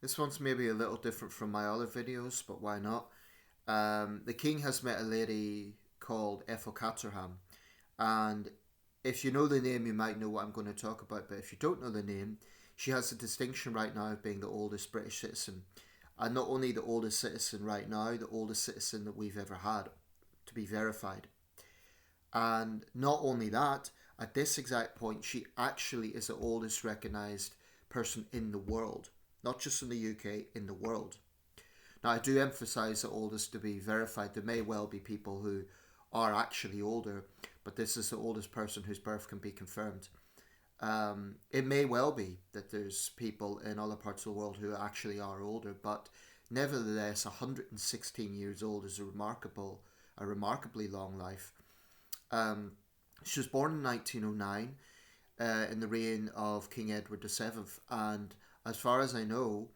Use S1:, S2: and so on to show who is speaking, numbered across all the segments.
S1: This one's maybe a little different from my other videos, but why not? The king has met a lady called Edith Caterham, and if you know the name, you might know what I'm going to talk about. But if you don't know the name, she has the distinction right now of being the oldest British citizen, and not only the oldest citizen right now, the oldest citizen that we've ever had to be verified. And not only that, at this exact point, she actually is the oldest recognised person in the world, not just in the UK, in the world. Now, I do emphasise the oldest to be verified. There may well be people who are actually older, but this is the oldest person whose birth can be confirmed. It may well be that there's people in other parts of the world who actually are older, but nevertheless, 116 years old is a remarkably long life. Um, she was born in 1909 in the reign of King Edward VII, and as far as I know,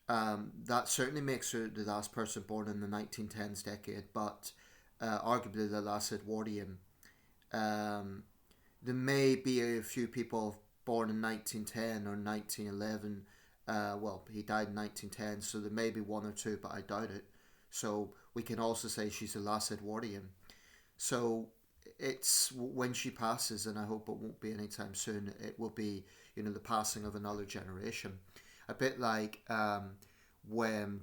S1: that certainly makes her the last person born in the 1910s decade, but arguably the last Edwardian. Um, there may be a few people born in 1910 or 1911. Well, he died in 1910, so there may be one or two, but I doubt it. So we can also say she's the last Edwardian. So it's when she passes, and I hope it won't be anytime soon. It will be, the passing of another generation, a bit like when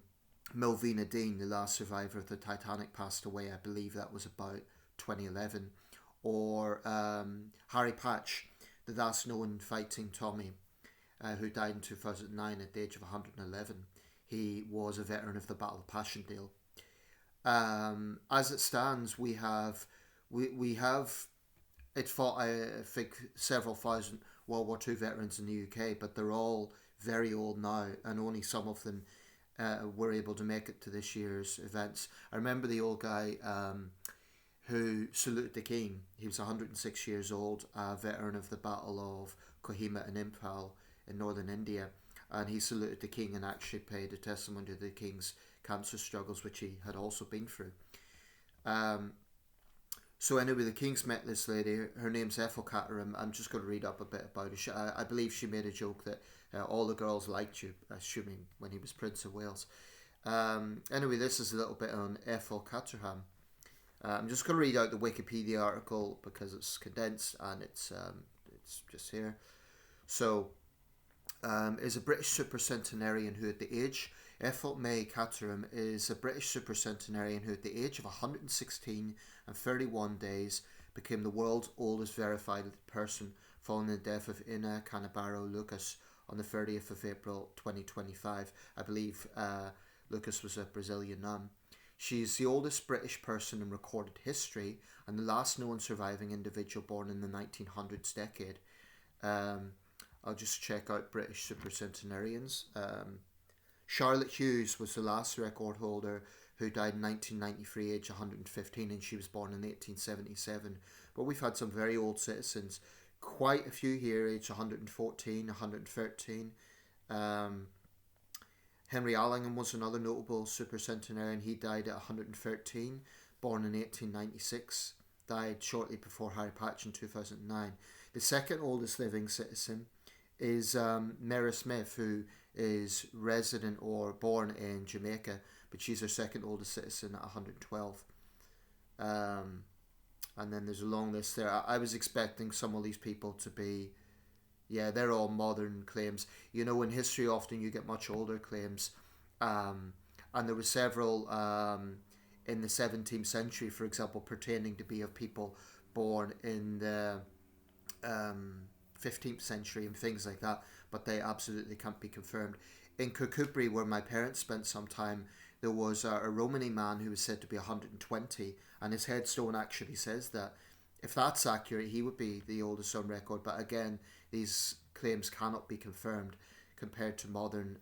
S1: Melvina Dean, the last survivor of the Titanic, passed away. I believe that was about 2011, or Harry Patch, the last known fighting Tommy, who died in 2009 at the age of 111. He was a veteran of the Battle of Passchendaele. As it stands, we have it fought, I think, several thousand World War II veterans in the UK, but they're all very old now, and only some of them were able to make it to this year's events. I remember the old guy who saluted the king. He was 106 years old, a veteran of the Battle of Kohima and Imphal in northern India, and he saluted the king and actually paid a testimony to the king's cancer struggles, which he had also been through. Um, so anyway, the king's met this lady. Her name's Edith Caterham. I'm just going to read up a bit about her. I believe she made a joke that all the girls liked you, assuming when he was Prince of Wales. Anyway, this is a little bit on Edith Caterham. I'm just going to read out the Wikipedia article because it's condensed and it's just here. So, is a British supercentenarian who at the age Ethel May Caterham is a British supercentenarian who at the age of 116 and 31 days became the world's oldest verified person following the death of Ina Canabaro Lucas on the 30th of April 2025. I believe Lucas was a Brazilian nun. She is the oldest British person in recorded history and the last known surviving individual born in the 1900s decade. I'll just check out British supercentenarians. Charlotte Hughes was the last record holder who died in 1993, age 115, and she was born in 1877. But we've had some very old citizens, quite a few here, age 114, 113. Henry Allingham was another notable supercentenarian. He died at 113, born in 1896, died shortly before Harry Patch in 2009. The second oldest living citizen is Mary Smith, who is resident or born in Jamaica, but she's our second oldest citizen at 112. And then there's a long list there. I was expecting some of these people to be, yeah, they're all modern claims. In history often you get much older claims. And there were several in the 17th century, for example, pertaining to be of people born in the 15th century and things like that, but they absolutely can't be confirmed. In Kirkcudbright, where my parents spent some time, there was a Romany man who was said to be 120, and his headstone actually says that. If that's accurate, he would be the oldest on record, but again, these claims cannot be confirmed compared to modern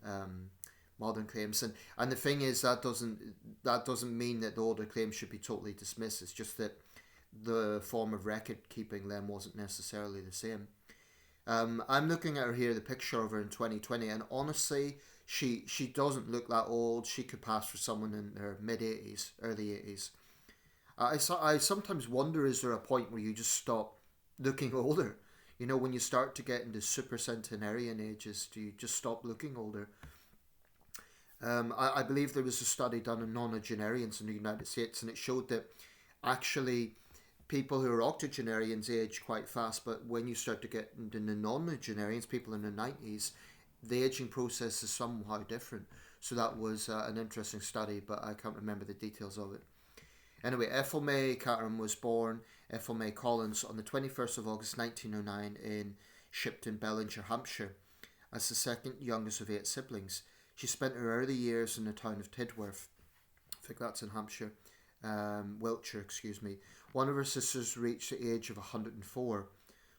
S1: claims. And the thing is, that doesn't mean that the older claims should be totally dismissed. It's just that the form of record keeping them wasn't necessarily the same. I'm looking at her here, the picture of her in 2020, and honestly, she doesn't look that old. She could pass for someone in her mid-80s, early 80s. I sometimes wonder, is there a point where you just stop looking older? When you start to get into supercentenarian ages, do you just stop looking older? I believe there was a study done on nonagenarians in the United States, and it showed that actually people who are octogenarians age quite fast, but when you start to get into the nonagenarians, people in their 90s, the aging process is somehow different. So that was an interesting study, but I can't remember the details of it. Anyway, Ethel May Caterham was born, Ethel May Collins, on the 21st of August 1909 in Shipton, Bellinger, Hampshire, as the second youngest of 8 siblings. She spent her early years in the town of Tidworth. I think that's in Hampshire. Wiltshire, excuse me. One of her sisters reached the age of 104,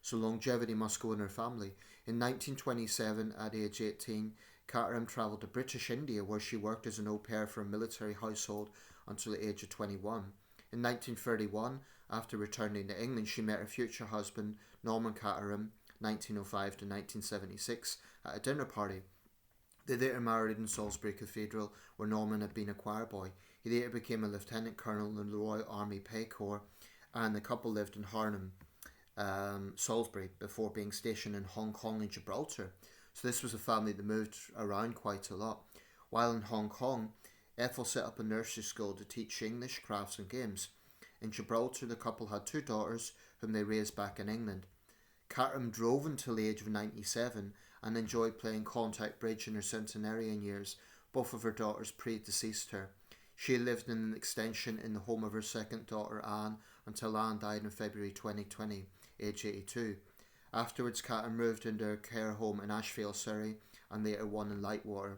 S1: so longevity must go in her family. In 1927, at age 18, Caterham travelled to British India, where she worked as an au pair for a military household until the age of 21. In 1931, after returning to England, she met her future husband, Norman Caterham, 1905 to 1976, at a dinner party. They later married in Salisbury Cathedral, where Norman had been a choir boy. He later became a lieutenant colonel in the Royal Army Pay Corps, and the couple lived in Harnham, Salisbury, before being stationed in Hong Kong and Gibraltar. So this was a family that moved around quite a lot. While in Hong Kong, Ethel set up a nursery school to teach English, crafts and games. In Gibraltar, the couple had 2 daughters, whom they raised back in England. Caterham drove until the age of 97 and enjoyed playing contact bridge in her centenarian years. Both of her daughters predeceased her. She lived in an extension in the home of her second daughter Anne until Anne died in February 2020, age 82. Afterwards, Caterham moved into her care home in Ashfield, Surrey, and later one in Lightwater.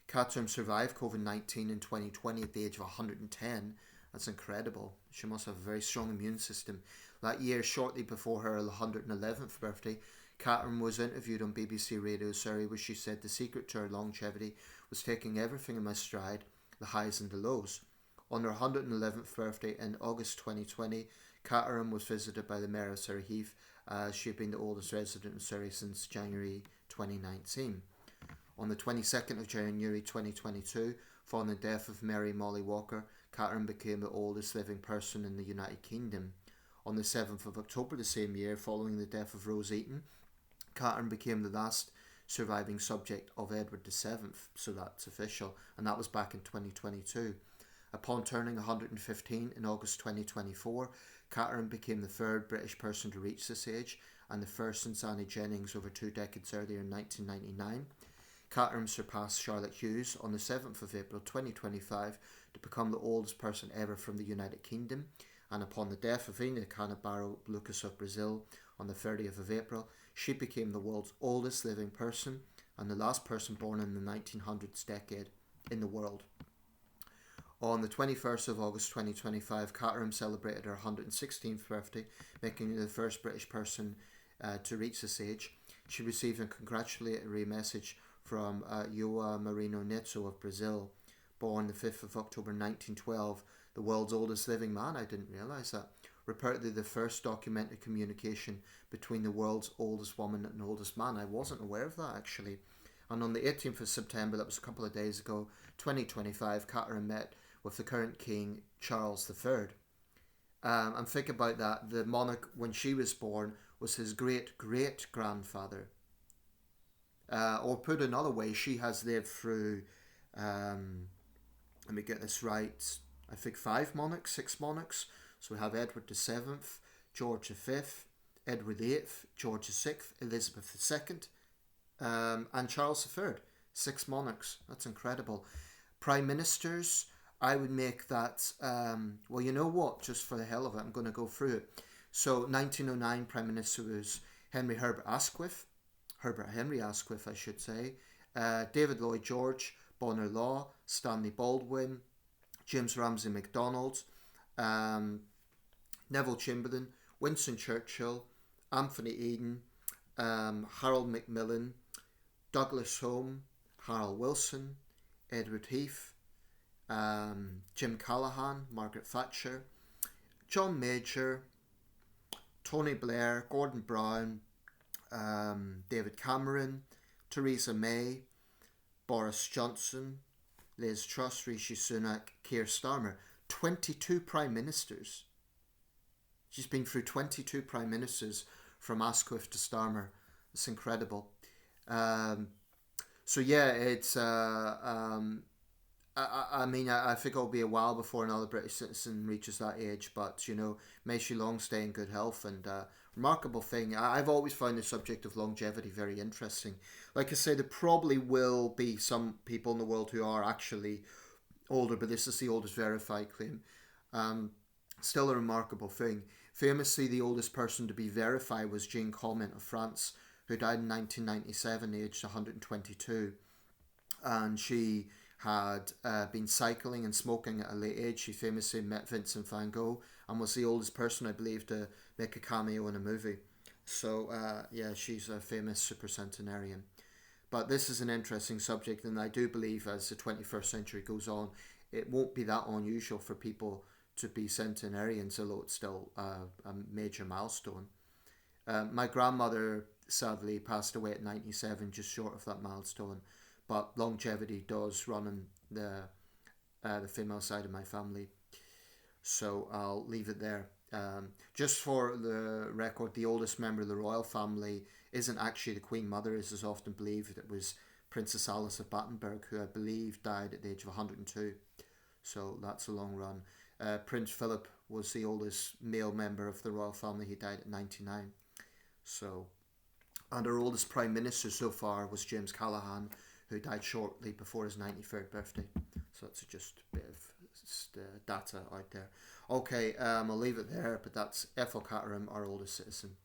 S1: Caterham survived COVID-19 in 2020 at the age of 110. That's incredible. She must have a very strong immune system. That year, shortly before her 111th birthday, Caterham was interviewed on BBC Radio Surrey, where she said the secret to her longevity was taking everything in my stride, the highs and the lows. On her 111th birthday in August 2020, Caterham was visited by the Mayor of Surrey Heath, as she had been the oldest resident in Surrey since January 2019. On the 22nd of January 2022, following the death of Mary Molly Walker, Caterham became the oldest living person in the United Kingdom. On the 7th of October the same year, following the death of Rose Eaton, Caterham became the last surviving subject of Edward VII, so that's official, and that was back in 2022. Upon turning 115 in August 2024, Caterham became the 3rd British person to reach this age, and the first since Annie Jennings over 2 decades earlier in 1999. Caterham surpassed Charlotte Hughes on the 7th of April 2025 to become the oldest person ever from the United Kingdom, and upon the death of Ina Canabaro Lucas of Brazil on the 30th of April, she became the world's oldest living person and the last person born in the 1900s decade in the world. On the 21st of August 2025, Caterham celebrated her 116th birthday, making her the first British person to reach this age. She received a congratulatory message from João Marino Neto of Brazil, born the 5th of October 1912, the world's oldest living man. I didn't realise that. Reportedly the first documented communication between the world's oldest woman and oldest man. I wasn't aware of that, actually. And on the 18th of September, that was a couple of days ago, 2025, Caterham met with the current King Charles III. And think about that. The monarch, when she was born, was his great-great-grandfather. Or put another way, she has lived through, let me get this right, I think 6 monarchs. So we have Edward VII, George V, Edward VIII, George VI, Elizabeth II, and Charles III. 6 monarchs. That's incredible. Prime ministers, I would make that, well, you know what, just for the hell of it, I'm going to go through it. So 1909 Prime Minister was Herbert Henry Asquith, I should say, David Lloyd George, Bonar Law, Stanley Baldwin, James Ramsay MacDonald, Neville Chamberlain, Winston Churchill, Anthony Eden, Harold Macmillan, Douglas Home, Harold Wilson, Edward Heath, Jim Callaghan, Margaret Thatcher, John Major, Tony Blair, Gordon Brown, David Cameron, Theresa May, Boris Johnson, Liz Truss, Rishi Sunak, Keir Starmer. 22 Prime Ministers. She's been through 22 Prime Ministers from Asquith to Starmer. It's incredible. So yeah, it's I mean, I think it'll be a while before another British citizen reaches that age, but may she long stay in good health. And remarkable thing, I've always found the subject of longevity very interesting. Like I say, there probably will be some people in the world who are actually older, but this is the oldest verified claim. Um, Still a remarkable thing. Famously, the oldest person to be verified was Jane Comment of France, who died in 1997, aged 122. And she had been cycling and smoking at a late age. She famously met Vincent van Gogh and was the oldest person, I believe, to make a cameo in a movie. So, yeah, she's a famous supercentenarian. But this is an interesting subject, and I do believe as the 21st century goes on, it won't be that unusual for people to be centenarians, although it's still a major milestone. My grandmother sadly passed away at 97, just short of that milestone. But longevity does run in the female side of my family, so I'll leave it there. Just for the record, the oldest member of the royal family isn't actually the Queen Mother, as is often believed. It was Princess Alice of Battenberg, who I believe died at the age of 102. So that's a long run. Prince Philip was the oldest male member of the royal family. He died at 99. So, and our oldest prime minister so far was James Callaghan, who died shortly before his 93rd birthday. So that's just a bit of data out there. Okay, I'll leave it there, but that's Edith Caterham, our oldest citizen.